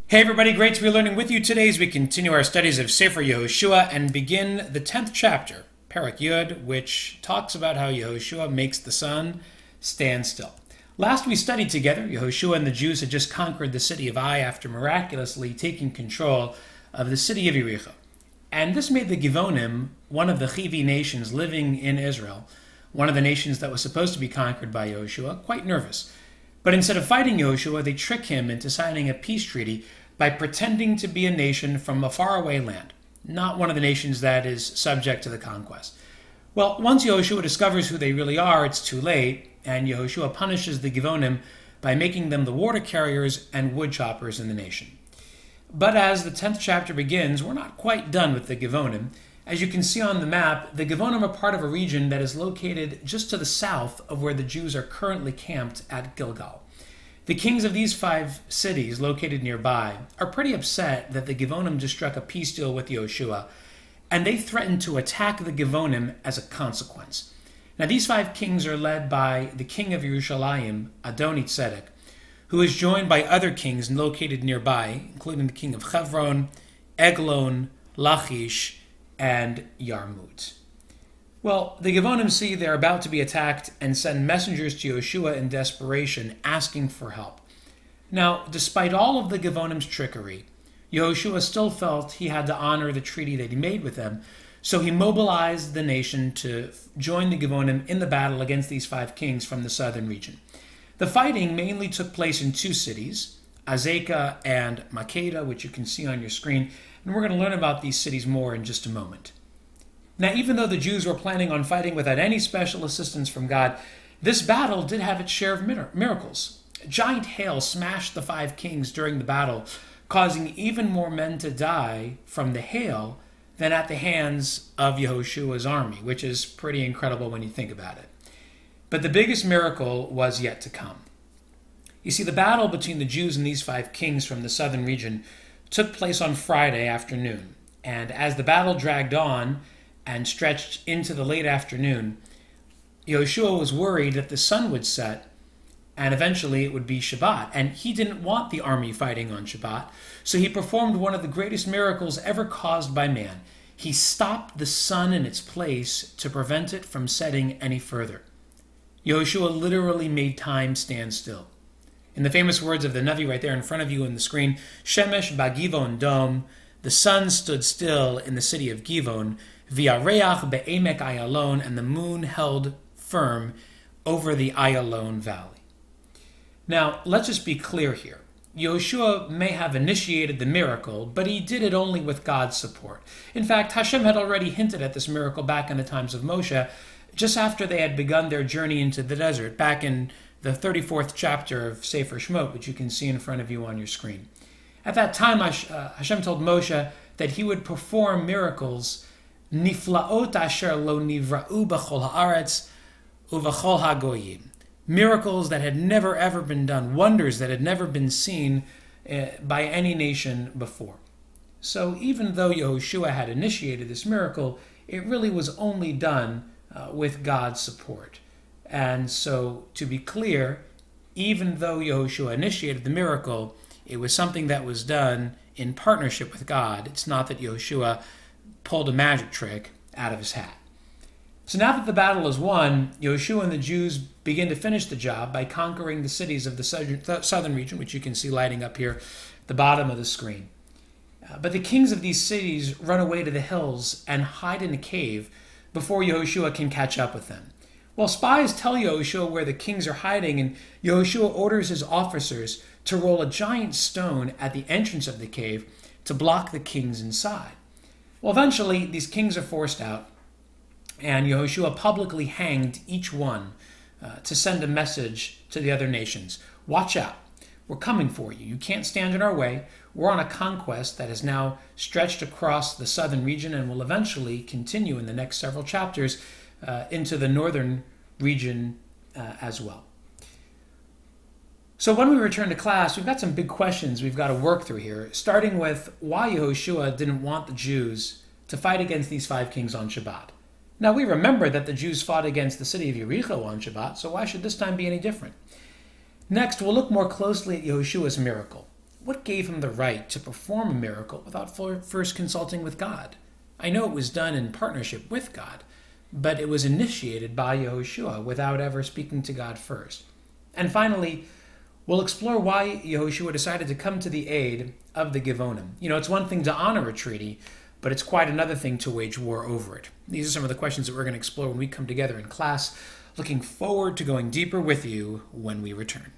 Hey everybody, great to be learning with you today as we continue our studies of Sefer Yehoshua and begin the 10th chapter, Perek Yud, which talks about how Yehoshua makes the sun stand still. Last we studied together, Yehoshua and the Jews had just conquered the city of Ai after miraculously taking control of the city of Yericho. And this made the Givonim, one of the Chivi nations living in Israel, one of the nations that was supposed to be conquered by Yehoshua, quite nervous. But instead of fighting Yehoshua, they trick him into signing a peace treaty by pretending to be a nation from a faraway land, not one of the nations that is subject to the conquest. Well, once Yehoshua discovers who they really are, it's too late, and Yehoshua punishes the Givonim by making them the water carriers and wood choppers in the nation. But as the 10th chapter begins, we're not quite done with the Givonim. As you can see on the map, the Givonim are part of a region that is located just to the south of where the Jews are currently camped at Gilgal. The kings of these 5 cities located nearby are pretty upset that the Givonim just struck a peace deal with Yehoshua, and they threaten to attack the Givonim as a consequence. Now these 5 kings are led by the king of Yerushalayim, Adoni-Tzedek, who is joined by other kings located nearby, including the king of Hebron, Eglon, Lachish, and Yarmut. Well, the Givonim see they're about to be attacked and send messengers to Yehoshua in desperation, asking for help. Now, despite all of the Givonim's trickery, Yehoshua still felt he had to honor the treaty that he made with them, so he mobilized the nation to join the Givonim in the battle against these 5 kings from the southern region. The fighting mainly took place in 2 cities, Azekah and Makeda, which you can see on your screen, and we're going to learn about these cities more in just a moment. Now, even though the Jews were planning on fighting without any special assistance from God, this battle did have its share of miracles. A giant hail smashed the 5 kings during the battle, causing even more men to die from the hail than at the hands of Yehoshua's army, which is pretty incredible when you think about it. But the biggest miracle was yet to come. You see, the battle between the Jews and these 5 kings from the southern region took place on Friday afternoon, and as the battle dragged on and stretched into the late afternoon, Yehoshua was worried that the sun would set and eventually it would be Shabbat. And he didn't want the army fighting on Shabbat, so he performed one of the greatest miracles ever caused by man. He stopped the sun in its place to prevent it from setting any further. Yehoshua literally made time stand still. In the famous words of the Nevi'im right there in front of you on the screen, Shemesh ba'Givon dom, the sun stood still in the city of Givon, V'yareach be'emek Ayalon, and the moon held firm over the Ayalon valley. Now, let's just be clear here. Yehoshua may have initiated the miracle, but he did it only with God's support. In fact, Hashem had already hinted at this miracle back in the times of Moshe, just after they had begun their journey into the desert, back in the 34th chapter of Sefer Shemot, which you can see in front of you on your screen. At that time, Hashem told Moshe that he would perform miracles Niflaot asher lo nivra'u b'chol haaretz uv'chol hagoyim. Miracles that had never ever been done, wonders that had never been seen by any nation before. So even though Yehoshua had initiated this miracle, it really was only done with God's support. And so, to be clear, even though Yehoshua initiated the miracle, it was something that was done in partnership with God. It's not that Yehoshua pulled a magic trick out of his hat. So now that the battle is won, Yehoshua and the Jews begin to finish the job by conquering the cities of the southern region, which you can see lighting up here at the bottom of the screen. But the kings of these cities run away to the hills and hide in a cave before Yehoshua can catch up with them. Well, spies tell Yehoshua where the kings are hiding, and Yehoshua orders his officers to roll a giant stone at the entrance of the cave to block the kings inside. Well, eventually, these kings are forced out, and Yehoshua publicly hanged each one to send a message to the other nations. Watch out. We're coming for you. You can't stand in our way. We're on a conquest that has now stretched across the southern region and will eventually continue in the next several chapters into the northern region as well. So when we return to class, we've got some big questions we've got to work through here, starting with why Yehoshua didn't want the Jews to fight against these 5 kings on Shabbat. Now, we remember that the Jews fought against the city of Yericho on Shabbat, so why should this time be any different? Next, we'll look more closely at Yehoshua's miracle. what gave him the right to perform a miracle without first consulting with God? I know it was done in partnership with God, but it was initiated by Yehoshua without ever speaking to God first. And finally, we'll explore why Yehoshua decided to come to the aid of the Givonim. It's one thing to honor a treaty, but it's quite another thing to wage war over it. These are some of the questions that we're going to explore when we come together in class. Looking forward to going deeper with you when we return.